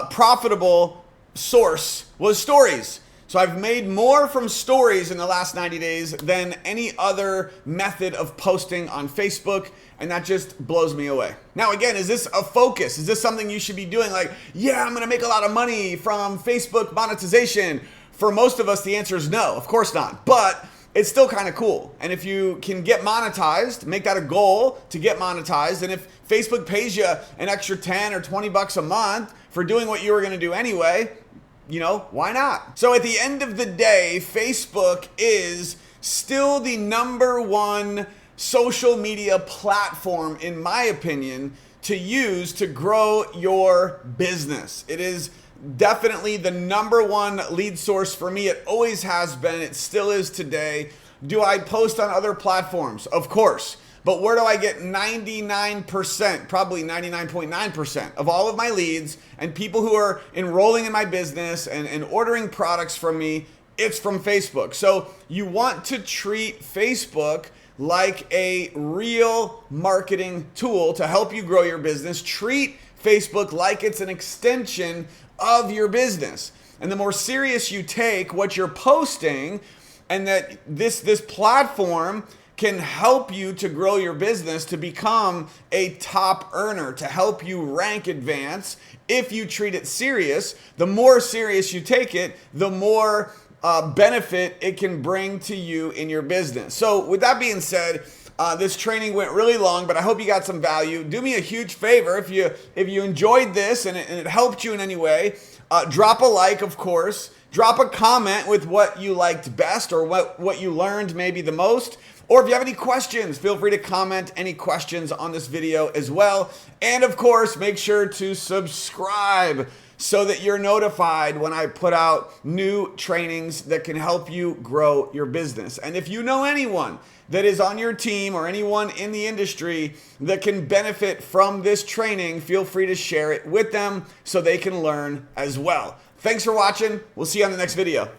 profitable source was stories. So I've made more from stories in the last 90 days than any other method of posting on Facebook, and that just blows me away. Now again, is this a focus? Is this something you should be doing? Like, yeah, I'm gonna make a lot of money from Facebook monetization. For most of us, the answer is no, of course not. But it's still kind of cool. And if you can get monetized, make that a goal to get monetized. And if Facebook pays you an extra 10 or 20 bucks a month for doing what you were gonna do anyway, you know, why not? So at the end of the day, Facebook is still the #1 social media platform, in my opinion, to use to grow your business. It is definitely the #1 lead source for me. It always has been. It still is today. Do I post on other platforms? Of course. But where do I get 99%, probably 99.9% of all of my leads and people who are enrolling in my business and ordering products from me? It's from Facebook. So you want to treat Facebook like a real marketing tool to help you grow your business. Treat Facebook like it's an extension of your business. And the more serious you take what you're posting, and that this platform can help you to grow your business to become a top earner, to help you rank advance. If you treat it serious, the more serious you take it, the more benefit it can bring to you in your business. So with that being said, this training went really long, but I hope you got some value. Do me a huge favor if you enjoyed this and it helped you in any way, drop a like, of course. Drop a comment with what you liked best or what you learned maybe the most. Or if you have any questions, feel free to comment any questions on this video as well. And of course, make sure to subscribe so that you're notified when I put out new trainings that can help you grow your business. And if you know anyone that is on your team or anyone in the industry that can benefit from this training, feel free to share it with them so they can learn as well. Thanks for watching. We'll see you on the next video.